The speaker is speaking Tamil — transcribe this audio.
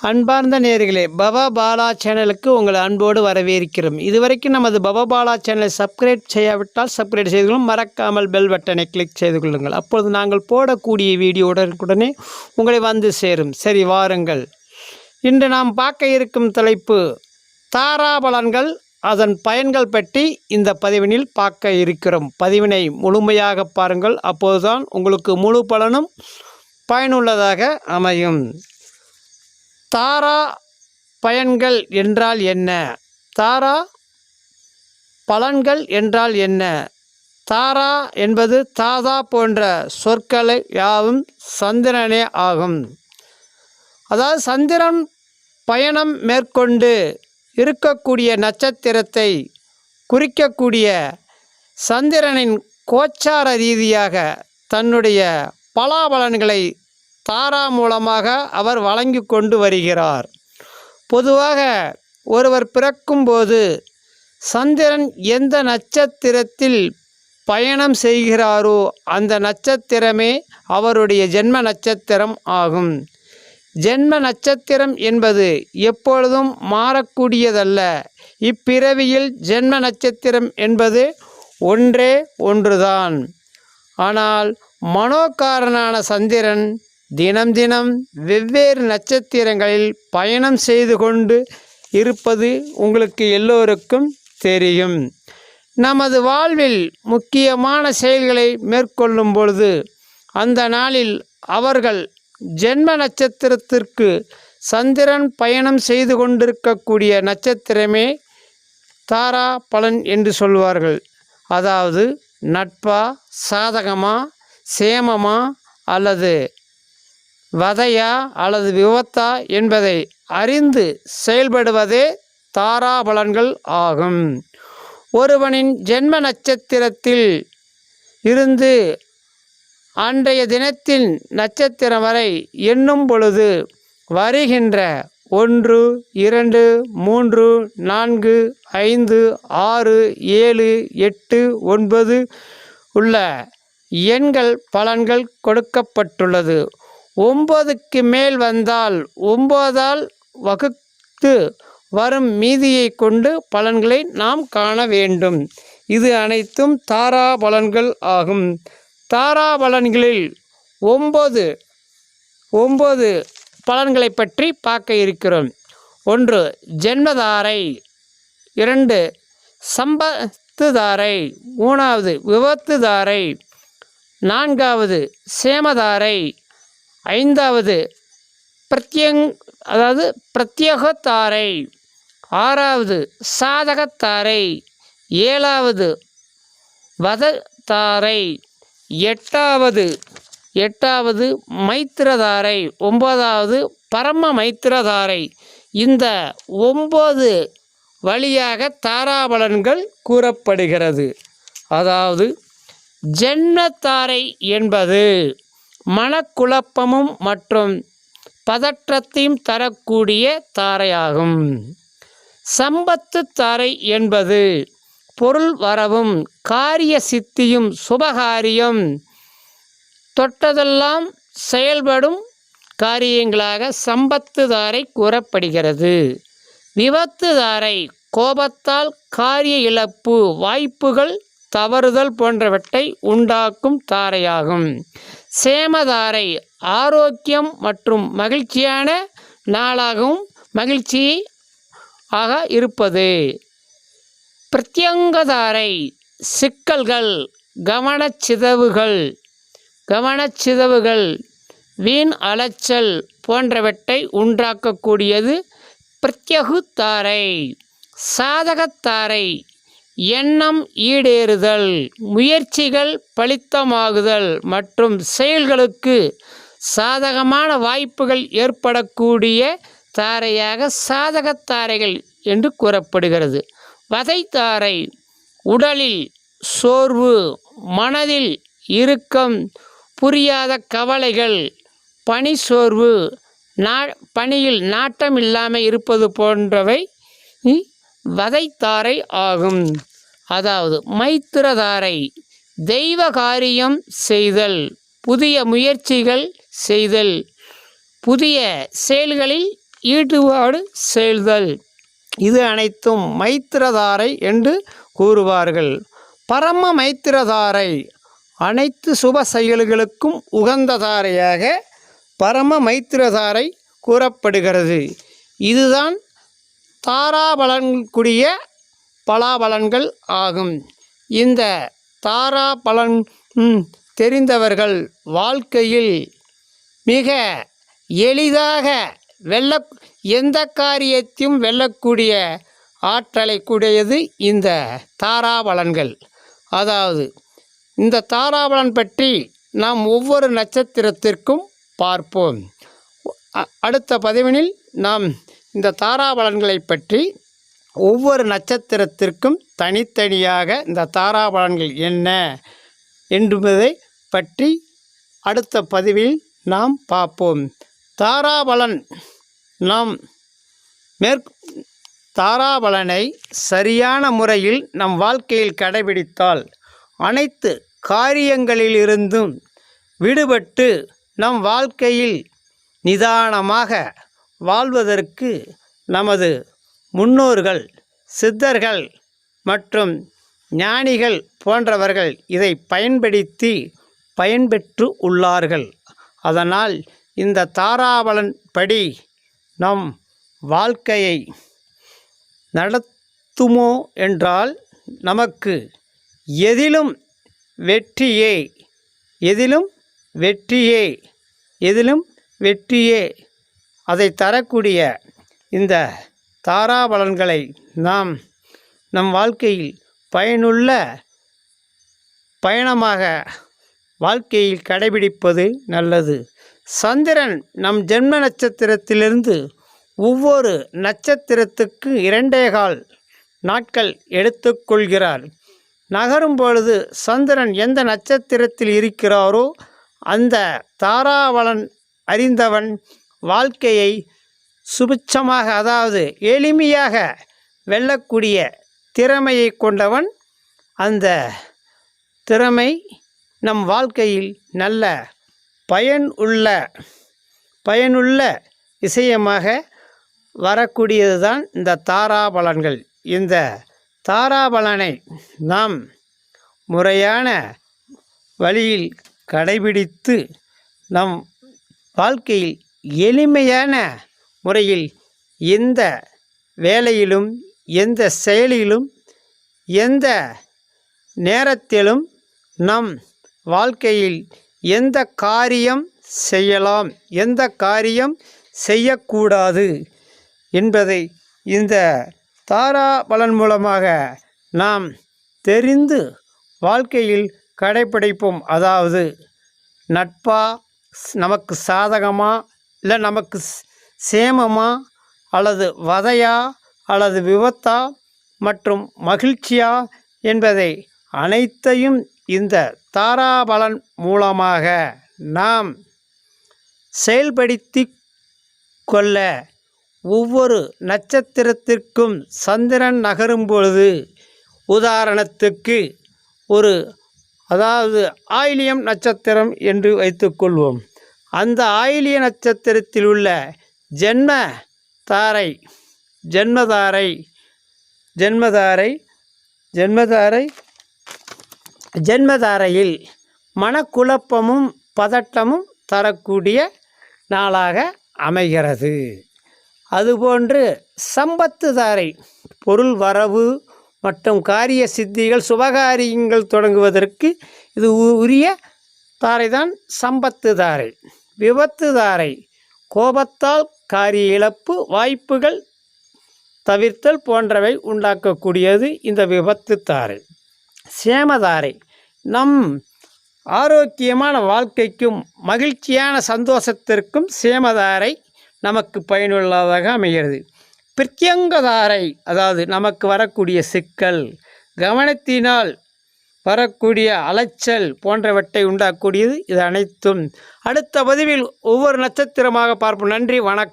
அன்பார்ந்த நேயர்களே, பவா பாலா சேனலுக்கு உங்களை அன்போடு வரவேற்கிறோம். இதுவரைக்கும் நமது பவா பாலா சேனலை சப்ஸ்கிரைப் செய்யாவிட்டால் சப்ஸ்கிரைப் செய்து கொள்ளும். மறக்காமல் பெல் பட்டனை கிளிக் செய்து கொள்ளுங்கள். அப்பொழுது நாங்கள் போடக்கூடிய வீடியோ உடனுக்குடனே உங்களை வந்து சேரும். சரி, வாருங்கள். இன்று நாம் பார்க்க இருக்கும் தலைப்பு தாராபலன்கள், அதன் பயன்கள் பற்றி இந்த பதிவினில் பார்க்க இருக்கிறோம். பதிவினை முழுமையாக பாருங்கள். அப்போதுதான் உங்களுக்கு முழு பலனும் பயனுள்ளதாக அமையும். தாரா பயன்கள் என்றால் என்ன? தாரா பலன்கள் என்றால் என்ன? தாரா என்பது தாதா போன்ற சொற்களை யாவும் சந்திரனே ஆகும். அதாவது சந்திரன் பயணம் மேற்கொண்டு இருக்கக்கூடிய நட்சத்திரத்தை குறிக்கக்கூடிய சந்திரனின் கோச்சார ரீதியாக தன்னுடைய பலாபலன்களை தாரா மூலமாக அவர் வழங்கி கொண்டு வருகிறார். பொதுவாக ஒருவர் பிறக்கும்போது சந்திரன் எந்த நட்சத்திரத்தில் பயணம் செய்கிறாரோ அந்த நட்சத்திரமே அவருடைய ஜென்ம நட்சத்திரம் ஆகும். ஜென்ம நட்சத்திரம் என்பது எப்பொழுதும் மாறக்கூடியதல்ல. இப்பிறவியில் ஜென்ம நட்சத்திரம் என்பது ஒன்றே ஒன்றுதான். ஆனால் மனோகாரனான சந்திரன் தினம் தினம் வெவ்வேறு நட்சத்திரங்களில் பயணம் செய்து கொண்டு இருப்பது உங்களுக்கு எல்லோருக்கும் தெரியும். நமது வாழ்வில் முக்கியமான செயல்களை மேற்கொள்ளும் பொழுது அந்த நாளில் அவர்கள் ஜென்ம நட்சத்திரத்திற்கு சந்திரன் பயணம் செய்து கொண்டிருக்கக்கூடிய நட்சத்திரமே தாரா பலன் என்று சொல்வார்கள். அதாவது நட்பா, சாதகமா, சேமமா அல்லது வதையா அல்லது விபத்தா என்பதை அறிந்து செயல்படுவதே தாராபலன்கள் ஆகும். ஒருவனின் ஜென்ம நட்சத்திரத்தில் இருந்து அன்றைய தினத்தின் நட்சத்திரம் வரை எண்ணும் பொழுது வருகின்ற 1, 2, 3, 4, 5, 6, 7, 8, 9 உள்ள எண்கள் பலன்கள் கொடுக்கப்பட்டுள்ளது. 9க்கு மேல் வந்தால் 9ஆல் வகுத்து வரும் மீதியை கொண்டு பலன்களை நாம் காண வேண்டும். இது அனைத்தும் தாரா பலன்கள் ஆகும். தாரா பலன்களில் 9 பலன்களை பற்றி பார்க்க இருக்கிறோம். 1 ஜென்மதாரை, 2 சம்பத்து தாரை, 3வது விபத்து தாரை, 4வது சேமதாரை, 5வது பிரத்யேகத்தாரை, 6வது சாதகத்தாரை, 7வது வதத்தாரை, 8வது மைத்திரதாரை, 9வது பரம மைத்திரதாரை. இந்த 9 வழியாக தாராபலன்கள் கூறப்படுகிறது. அதாவது ஜென்மத்தாரை என்பது மனக்குழப்பமும் மற்றும் பதற்றத்தையும் தரக்கூடிய தாரையாகும். சம்பத்து தாரை என்பது பொருள் வரவும் காரிய சித்தியும் சுபகாரியம் தொட்டதெல்லாம் செயல்படும் காரியங்களாக சம்பத்து தாரை கூறப்படுகிறது. விபத்து தாரை கோபத்தால் காரிய இழப்பு, வாய்ப்புகள் தவறுதல் போன்றவற்றை உண்டாக்கும் தாரையாகும். சேமதாரை ஆரோக்கியம் மற்றும் மகிழ்ச்சியான நாளாகவும் மகிழ்ச்சியாக இருப்பது. பிரத்யங்கதாரை சிக்கல்கள், கவனச்சிதவுகள், வீண் அலைச்சல் போன்றவற்றை உண்டாக்கக்கூடியது பிரத்யகுத்தாரை. சாதகத்தாரை எண்ணம் ஈடேறுதல், முயற்சிகள் பலித்தமாகுதல் மற்றும் செயல்களுக்கு சாதகமான வாய்ப்புகள் ஏற்படக்கூடிய தாரையாக சாதகத்தாரைகள் என்று கூறப்படுகிறது. வதைத்தாரை உடலில் சோர்வு, மனதில் இறுக்கம், புரியாத கவலைகள், பணி சோர்வு, பணியில் நாட்டம் இல்லாமல் இருப்பது போன்றவை வதைத்தாரை ஆகும். அதாவது மைத்திரதாரை தெய்வ காரியம் செய்தல், புதிய முயற்சிகள் செய்தல், புதிய செயல்களில் ஈடுபாடு செய்தல், இது அனைத்தும் மைத்திரதாரை என்று கூறுவார்கள். பரம மைத்திரதாரை அனைத்து சுப செயல்களுக்கும் உகந்த தாரையாக பரம மைத்திரதாரை கூறப்படுகிறது. இதுதான் தாராபலன்குரிய பலாபலன்கள் ஆகும். இந்த தாராபலன் தெரிந்தவர்கள் வாழ்க்கையில் மிக எளிதாக எந்த காரியத்தையும் வெல்லக்கூடிய ஆற்றலை கூடியது இந்த தாராபலன்கள். அதாவது இந்த தாராபலன் பற்றி நாம் ஒவ்வொரு நட்சத்திரத்திற்கும் பார்ப்போம். அடுத்த பதிவினில் நாம் இந்த தாராபலன்களை பற்றி ஒவ்வொரு நட்சத்திரத்திற்கும் தனித்தனியாக இந்த தாராபலன்கள் என்ன என்பதை பற்றி அடுத்த பதிவில் நாம் பார்ப்போம். தாராபலன் தாராபலனை சரியான முறையில் நம் வாழ்க்கையில் கடைபிடித்தால் அனைத்து காரியங்களிலிருந்தும் விடுபட்டு நம் வாழ்க்கையில் நிதானமாக வாழ்வதற்கு நமது முன்னோர்கள், சித்தர்கள் மற்றும் ஞானிகள் போன்றவர்கள் இதை பயன்பெற்று உள்ளார்கள். அதனால் இந்த தாராபலன் படி நம் வாழ்க்கையை நடத்துமோ என்றால் நமக்கு எதிலும் வெற்றியே அதை தரக்கூடிய இந்த தாராபலன்களை நாம் நம் வாழ்க்கையில் பயனுள்ள பயணமாக வாழ்க்கையில் கடைபிடிப்பது நல்லது. சந்திரன் நம் ஜென்ம நட்சத்திரத்திலிருந்து ஒவ்வொரு நட்சத்திரத்துக்கு 2.25 நாட்கள் எடுத்துக்கொள்கிறார். நகரும் பொழுது சந்திரன் எந்த நட்சத்திரத்தில் இருக்கிறாரோ அந்த தாராபலன் அறிந்தவன் வாழ்க்கையை சுபிட்சமாக, அதாவது எளிமையாக வெல்லக்கூடிய திறமையை கொண்டவன். அந்த திறமை நம் வாழ்க்கையில் நல்ல பயனுள்ள விஷயமாக வரக்கூடியதுதான் இந்த தாராபலன்கள். இந்த தாராபலனை நாம் முறையான வழியில் கடைபிடித்து நம் வாழ்க்கையில் எளிமையான முறையில் எந்த வேலையிலும், எந்த செயலிலும், எந்த நேரத்திலும் நம் வாழ்க்கையில் எந்த காரியம் செய்யலாம், எந்த காரியம் செய்யக்கூடாது என்பதை இந்த தாராபலன் மூலமாக நாம் தெரிந்து வாழ்க்கையில் கடைப்பிடிப்போம். அதாவது நட்பா நமக்கு சாதகமா, இல்லை நமக்கு சேமமா, அல்லது வதையா, அல்லது விபத்தா மற்றும் மகிழ்ச்சியா என்பதை அனைத்தையும் இந்த தாராபலன் மூலமாக நாம் செயல்படுத்தி கொள்ள ஒவ்வொரு நட்சத்திரத்திற்கும் சந்திரன் நகரும் பொழுது, உதாரணத்துக்கு அதாவது ஆயிலியம் நட்சத்திரம் என்று வைத்துக்கொள்வோம். அந்த ஆயிலிய நட்சத்திரத்தில் உள்ள ஜென்மதாரையில் மனக்குழப்பமும் பதட்டமும் தரக்கூடிய நாளாக அமைகிறது. அதுபோன்று சம்பத்து தாரை பொருள் வரவு மற்றும் காரிய சித்திகள், சுபகாரியங்கள் தொடங்குவதற்கு இது உரிய தாரைதான் சம்பத்து தாரை. விபத்து தாரை கோபத்தால் காரிய இழப்பு, வாய்ப்புகள் தவிர்த்தல் போன்றவை உண்டாக்கக்கூடியது இந்த விபத்து தாரை. சேமதாரை நம் ஆரோக்கியமான வாழ்க்கைக்கும் மகிழ்ச்சியான சந்தோஷத்திற்கும் சேமதாரை நமக்கு பயனுள்ளதாக அமைகிறது. பிரத்யங்கதாரை அதாவது நமக்கு வரக்கூடிய சிக்கல், கவனத்தினால் வரக்கூடிய அலைச்சல் போன்றவற்றை உண்டாக்கக்கூடியது. இது அனைத்தும் அடுத்த பதிவில் ஒவ்வொரு நட்சத்திரமாக பார்ப்போம். நன்றி, வணக்கம்.